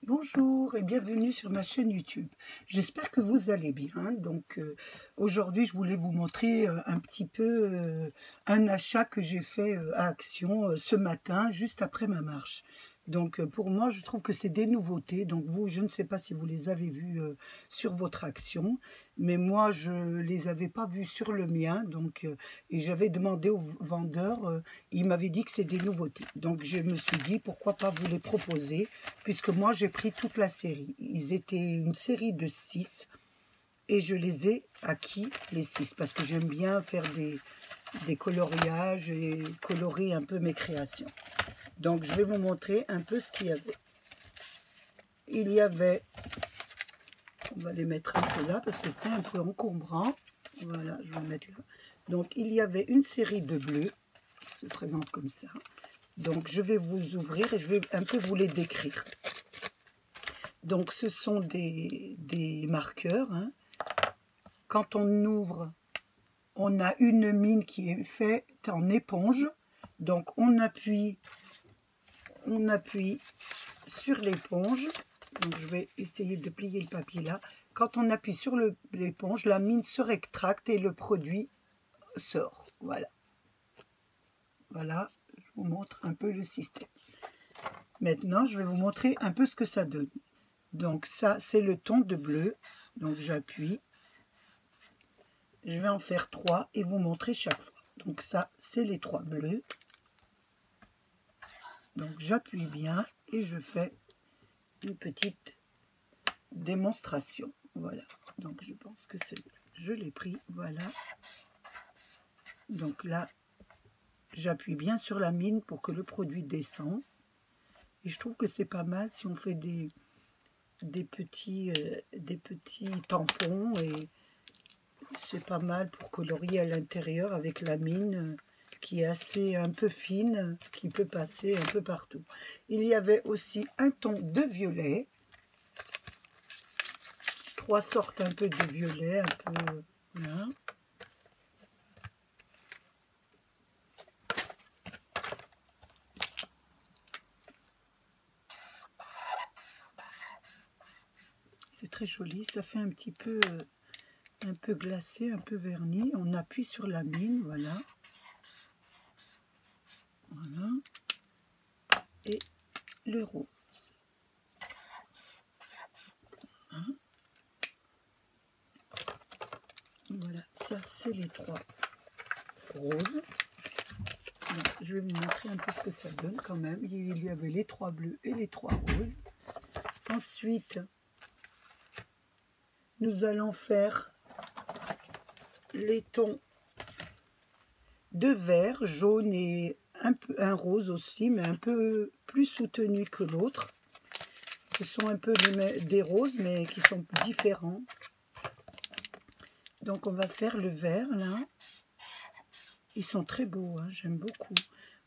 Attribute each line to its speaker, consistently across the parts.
Speaker 1: Bonjour et bienvenue sur ma chaîne YouTube. J'espère que vous allez bien. Donc aujourd'hui, je voulais vous montrer un petit peu un achat que j'ai fait à Action ce matin, juste après ma marche. Donc pour moi, je trouve que c'est des nouveautés. Donc vous, je ne sais pas si vous les avez vues sur votre Action, mais moi, je les avais pas vues sur le mien. Donc et j'avais demandé au vendeur, il m'avait dit que c'est des nouveautés. Donc je me suis dit, pourquoi pas vous les proposer, puisque moi, j'ai pris toute la série. Ils étaient une série de 6 et je les ai acquis, les 6, parce que j'aime bien faire des coloriages et colorer un peu mes créations. Donc, je vais vous montrer un peu ce qu'il y avait. Il y avait, on va les mettre un peu là, parce que c'est un peu encombrant. Voilà, je vais mettre là. Donc, il y avait une série de bleus, qui se présente comme ça. Donc, je vais vous ouvrir et je vais un peu vous les décrire. Donc, ce sont des marqueurs. Hein. Quand on ouvre, on a une mine qui est faite en éponge. Donc, on appuie sur l'éponge. Donc, je vais essayer de plier le papier là. Quand on appuie sur l'éponge, la mine se rétracte et le produit sort. Voilà. Voilà, je vous montre un peu le système. Maintenant, je vais vous montrer un peu ce que ça donne. Donc ça, c'est le ton de bleu. Donc j'appuie. Je vais en faire 3 et vous montrer chaque fois. Donc ça, c'est les 3 bleus. Donc j'appuie bien et je fais une petite démonstration. Voilà. Donc je pense que je l'ai pris. Voilà. Donc là, j'appuie bien sur la mine pour que le produit descende. Et je trouve que c'est pas mal si on fait des petits tampons, et c'est pas mal pour colorier à l'intérieur avec la mine qui est assez un peu fine, qui peut passer un peu partout. Il y avait aussi un ton de violet, 3 sortes un peu de violet, un peu voilà. C'est très joli, ça fait un petit peu glacé, un peu verni. On appuie sur la mine, voilà. Voilà. Et le rose. Hein? Voilà, ça c'est les 3 roses. Donc, je vais vous montrer un peu ce que ça donne quand même. Il y avait les 3 bleus et les 3 roses. Ensuite, nous allons faire les tons de vert, jaune et un rose aussi, mais un peu plus soutenu que l'autre. Ce sont un peu des roses, mais qui sont différents. Donc on va faire le vert là. Ils sont très beaux, hein, j'aime beaucoup.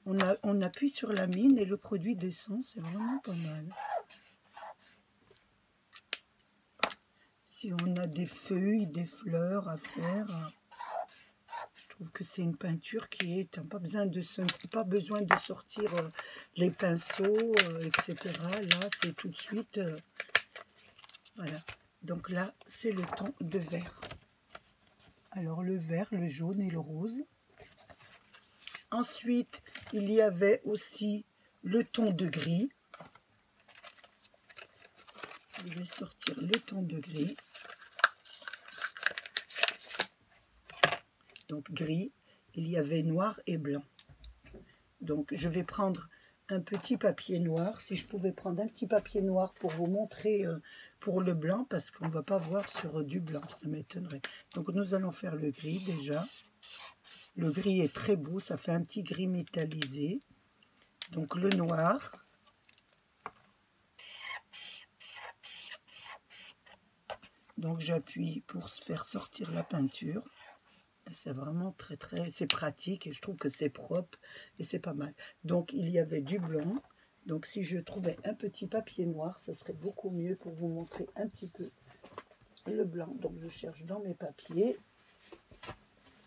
Speaker 1: On appuie sur la mine et le produit descend, c'est vraiment pas mal. Si on a des feuilles, des fleurs à faire, je trouve que c'est une peinture qui est pas besoin de sortir les pinceaux, etc. Là, c'est tout de suite. Voilà. Donc là, c'est le ton de vert. Alors le vert, le jaune et le rose. Ensuite, il y avait aussi le ton de gris. Je vais sortir le ton de gris. Donc gris, il y avait noir et blanc. Donc je vais prendre un petit papier noir. Si je pouvais prendre un petit papier noir pour vous montrer pour le blanc, parce qu'on ne va pas voir sur du blanc, ça m'étonnerait. Donc nous allons faire le gris déjà. Le gris est très beau, ça fait un petit gris métallisé. Donc le noir. Donc j'appuie pour faire sortir la peinture. C'est vraiment c'est pratique et je trouve que c'est propre et c'est pas mal. Donc il y avait du blanc. Donc si je trouvais un petit papier noir, ça serait beaucoup mieux pour vous montrer un petit peu le blanc. Donc je cherche dans mes papiers.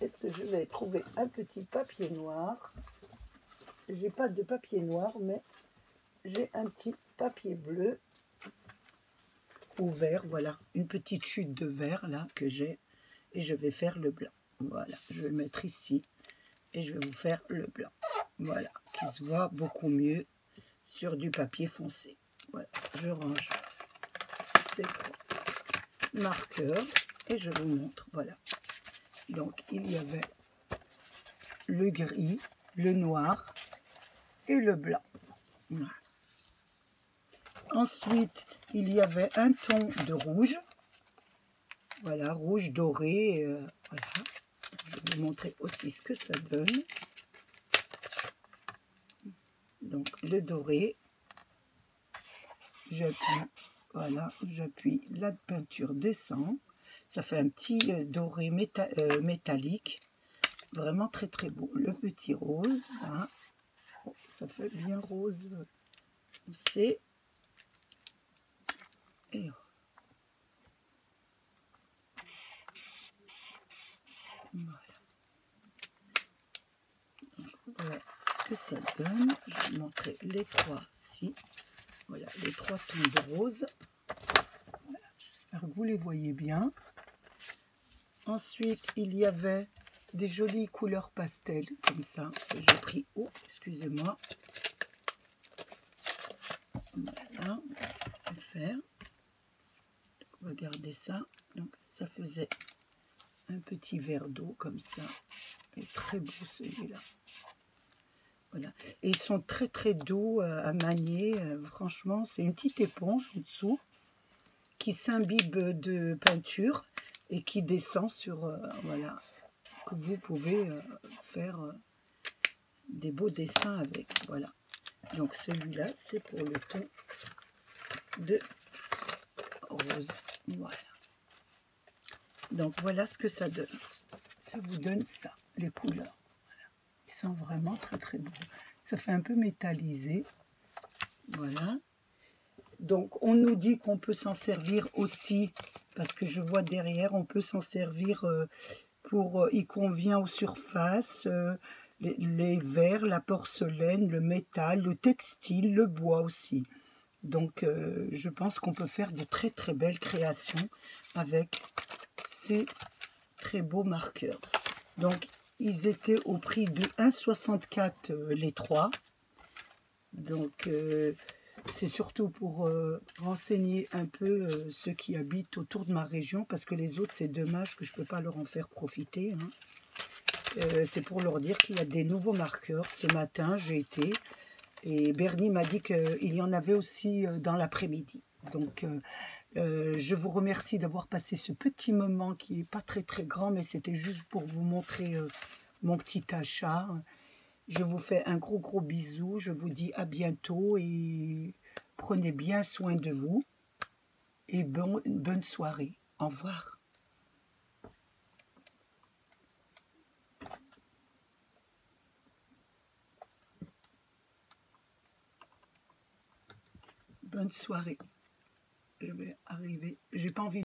Speaker 1: Est-ce que je vais trouver un petit papier noir? J'ai pas de papier noir, mais j'ai un petit papier bleu. au vert, voilà, une petite chute de vert là que j'ai, et je vais faire le blanc. Voilà, je vais le mettre ici, et je vais vous faire le blanc. Voilà, qui se voit beaucoup mieux sur du papier foncé. Voilà, je range ces trois marqueurs, et je vous montre, voilà. Donc, il y avait le gris, le noir et le blanc. Voilà. Ensuite, il y avait un ton de rouge. Voilà, rouge doré. Voilà. Je vais vous montrer aussi ce que ça donne. Donc, le doré. J'appuie, voilà, j'appuie, la peinture descend. Ça fait un petit doré métallique. Vraiment très très beau. Le petit rose, là. Oh, ça fait bien rose foncé. Et voilà. Voilà ce que ça donne. Je vais vous montrer les trois ici. Voilà, les trois tons de rose. Voilà, j'espère que vous les voyez bien. Ensuite, il y avait des jolies couleurs pastel, comme ça, que j'ai pris. Oh, excusez-moi. Voilà, on va faire. Regardez ça. Donc, ça faisait un petit verre d'eau, comme ça. Et très beau celui-là. Voilà. Et ils sont très très doux à manier. Franchement, c'est une petite éponge en dessous qui s'imbibe de peinture et qui descend sur, voilà, que vous pouvez faire des beaux dessins avec. Voilà. Donc celui-là, c'est pour le ton de rose. Voilà. Donc voilà ce que ça donne. Ça vous donne ça, les couleurs. Voilà. Ils sont vraiment très très beaux. Ça fait un peu métallisé. Voilà. Donc on nous dit qu'on peut s'en servir aussi, parce que je vois derrière, on peut s'en servir pour, il convient aux surfaces, les verres, la porcelaine, le métal, le textile, le bois aussi. Donc je pense qu'on peut faire de très très belles créations avec ces très beaux marqueurs. Donc ils étaient au prix de 1,64 les trois. Donc c'est surtout pour renseigner un peu ceux qui habitent autour de ma région, parce que les autres, c'est dommage que je ne peux pas leur en faire profiter. Hein. C'est pour leur dire qu'il y a des nouveaux marqueurs. Ce matin, j'ai été, et Bernie m'a dit qu'il y en avait aussi dans l'après-midi. Donc, je vous remercie d'avoir passé ce petit moment qui n'est pas très très grand, mais c'était juste pour vous montrer mon petit achat. Je vous fais un gros bisou. Je vous dis à bientôt et prenez bien soin de vous. Et bonne soirée. Au revoir. Bonne soirée. Je vais arriver. J'ai pas envie